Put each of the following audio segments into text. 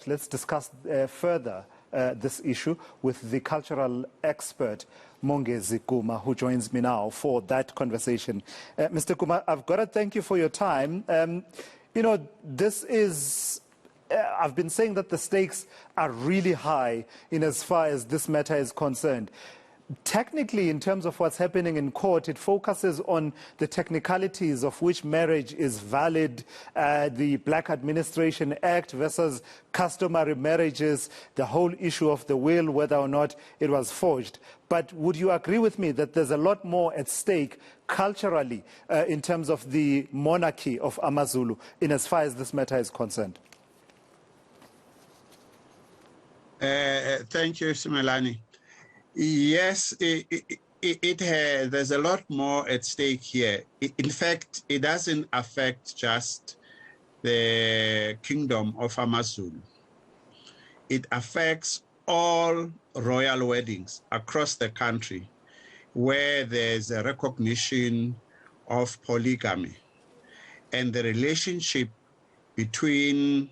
Let's discuss further this issue with the cultural expert, Mongezi Guma, who joins me now for that conversation. Mr. Guma, I've got to thank you for your time. This is, I've been saying that the stakes are really high in as far as this matter is concerned. Technically, in terms of what's happening in court, it focuses on the technicalities of which marriage is valid, the Black Administration Act versus customary marriages, the whole issue of the will, whether or not it was forged. But would you agree with me that there's a lot more at stake culturally in terms of the monarchy of AmaZulu in as far as this matter is concerned? Thank you, Simelane. Yes, there's a lot more at stake here. In fact, it doesn't affect just the kingdom of AmaZulu. It affects all royal weddings across the country where there's a recognition of polygamy and the relationship between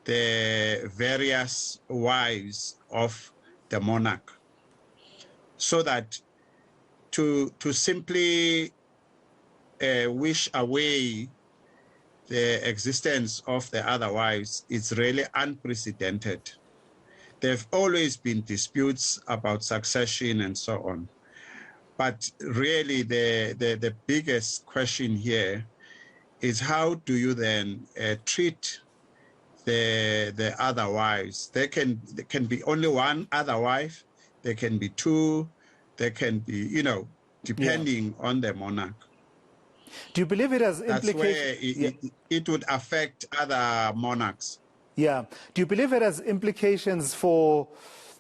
the various wives of the monarch. So that to simply wish away the existence of the other wives is really unprecedented. There have always been disputes about succession and so on. But really the biggest question here is how do you then treat the other wives? There can be only one other wife. There can be two, there can be, depending on the monarch. Do you believe it has implications? That's where it would affect other monarchs. Yeah. Do you believe it has implications for,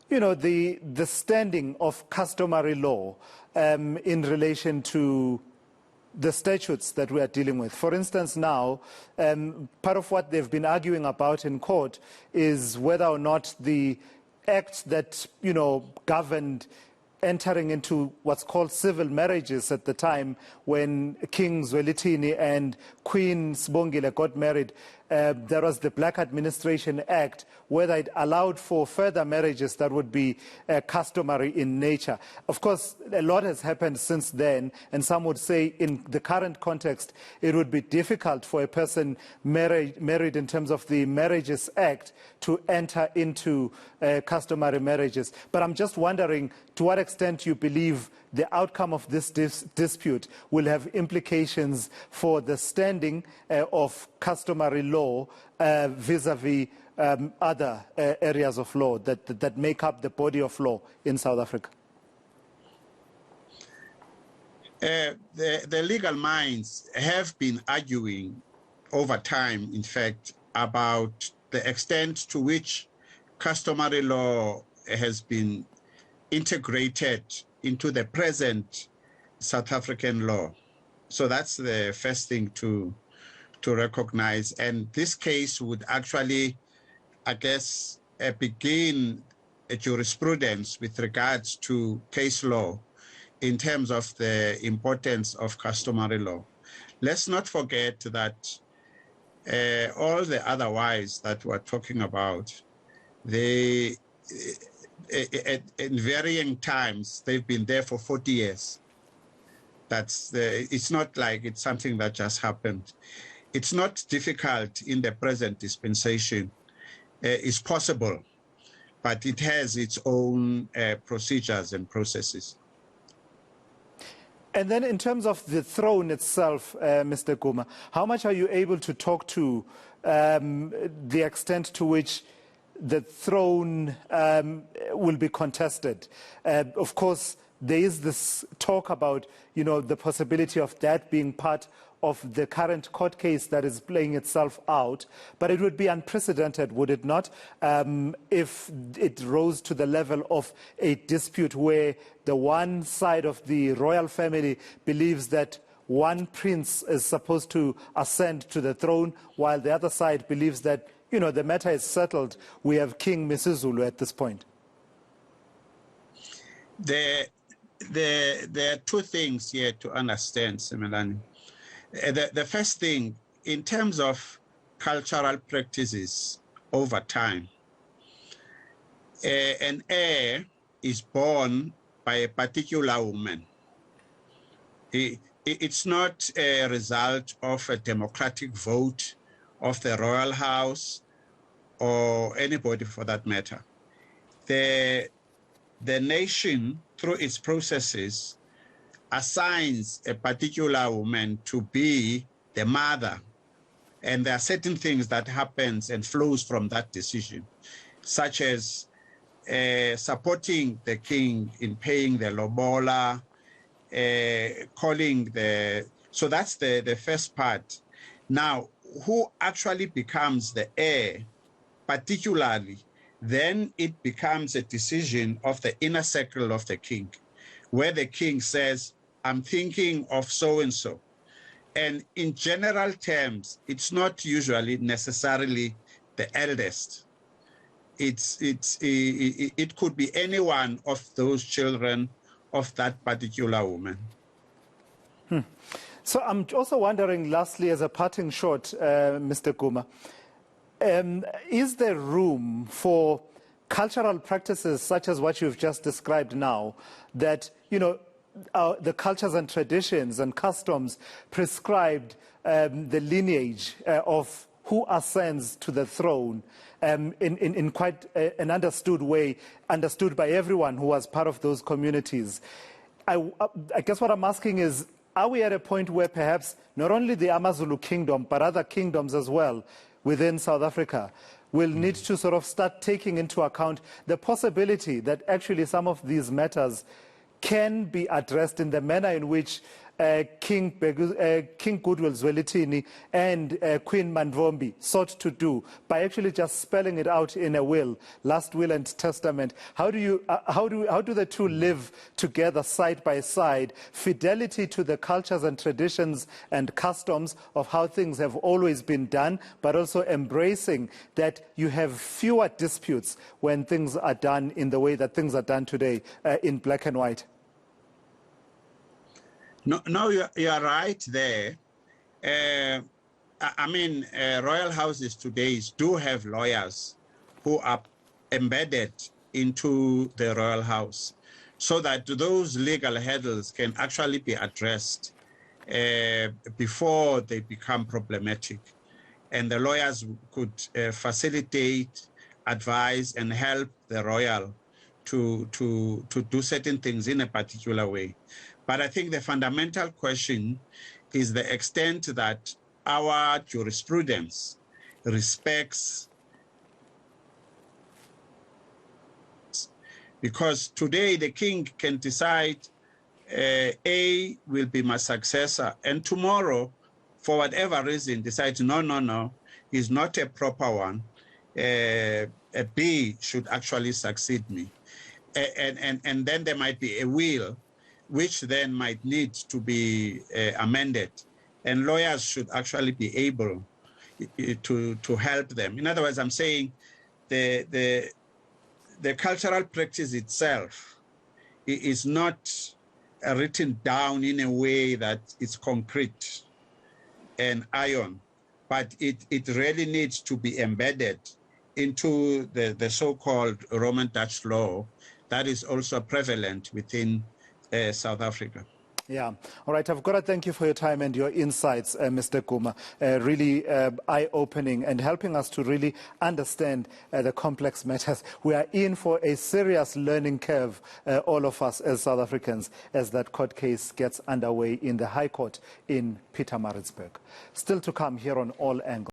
the standing of customary law in relation to the statutes that we are dealing with? For instance, now, part of what they've been arguing about in court is whether or not the act that, governed entering into what's called civil marriages at the time when King Zwelithini and Queen Sibongile got married, there was the Black Administration Act, whether it allowed for further marriages that would be customary in nature. Of course, a lot has happened since then, and some would say in the current context, it would be difficult for a person married in terms of the Marriages Act to enter into customary marriages. But I'm just wondering to what extent you believe the outcome of this dispute will have implications for the standing of customary law vis-a-vis other areas of law that make up the body of law in South Africa. The legal minds have been arguing over time, in fact, about the extent to which customary law has been integrated into the present South African law. So that's the first thing to recognize. And this case would actually, I guess, begin a jurisprudence with regards to case law in terms of the importance of customary law. Let's not forget that all the other wives that we're talking about, they in varying times, they've been there for 40 years. It's not like it's something that just happened. It's not difficult in the present dispensation. It's possible, but it has its own procedures and processes. And then in terms of the throne itself, Mr. Guma, how much are you able to talk to the extent to which the throne will be contested? Of course, there is this talk about, the possibility of that being part of the current court case that is playing itself out. But it would be unprecedented, would it not, if it rose to the level of a dispute where the one side of the royal family believes that one prince is supposed to ascend to the throne, while the other side believes that the matter is settled. We have King Misizulu at this point. There are two things here to understand, Simelane. The first thing, in terms of cultural practices over time. An heir is born by a particular woman. It's not a result of a democratic vote of the Royal House or anybody for that matter. The nation, through its processes, assigns a particular woman to be the mother. And there are certain things that happens and flows from that decision, such as supporting the king in paying the lobola, calling the, so that's the first part. Now, who actually becomes the heir, particularly, then it becomes a decision of the inner circle of the king, where the king says, I'm thinking of so-and-so. And in general terms, it's not usually necessarily the eldest. It could be any one of those children of that particular woman. So I'm also wondering, lastly, as a parting shot, Mr. Guma, is there room for cultural practices such as what you've just described now, that, you know, the cultures and traditions and customs prescribed the lineage of who ascends to the throne in quite an understood way, understood by everyone who was part of those communities? I guess what I'm asking is, are we at a point where perhaps not only the AmaZulu kingdom, but other kingdoms as well within South Africa will need to sort of start taking into account the possibility that actually some of these matters can be addressed in the manner in which King Goodwill Zwelithini and Queen Mandvombi sought to do, by actually just spelling it out in a will, last will and testament? How do the two live together side by side? Fidelity to the cultures and traditions and customs of how things have always been done, but also embracing that you have fewer disputes when things are done in the way that things are done today, in black and white. No, you are right there. I mean, royal houses today do have lawyers who are embedded into the royal house, so that those legal hurdles can actually be addressed before they become problematic. And the lawyers could facilitate, advise, and help the royal to do certain things in a particular way. But I think the fundamental question is the extent that our jurisprudence respects, because today the king can decide A will be my successor, and tomorrow, for whatever reason, decide no, he's not a proper one. A B should actually succeed me. And then there might be a will which then might need to be amended. And lawyers should actually be able to help them. In other words, I'm saying the cultural practice itself is not written down in a way that it's concrete and iron, but it really needs to be embedded into the so-called Roman Dutch law that is also prevalent within South Africa. Yeah. All right. I've got to thank you for your time and your insights, Mr. Guma. Really eye-opening and helping us to really understand the complex matters. We are in for a serious learning curve, all of us as South Africans, as that court case gets underway in the High Court in Pietermaritzburg. Still to come here on All Angles.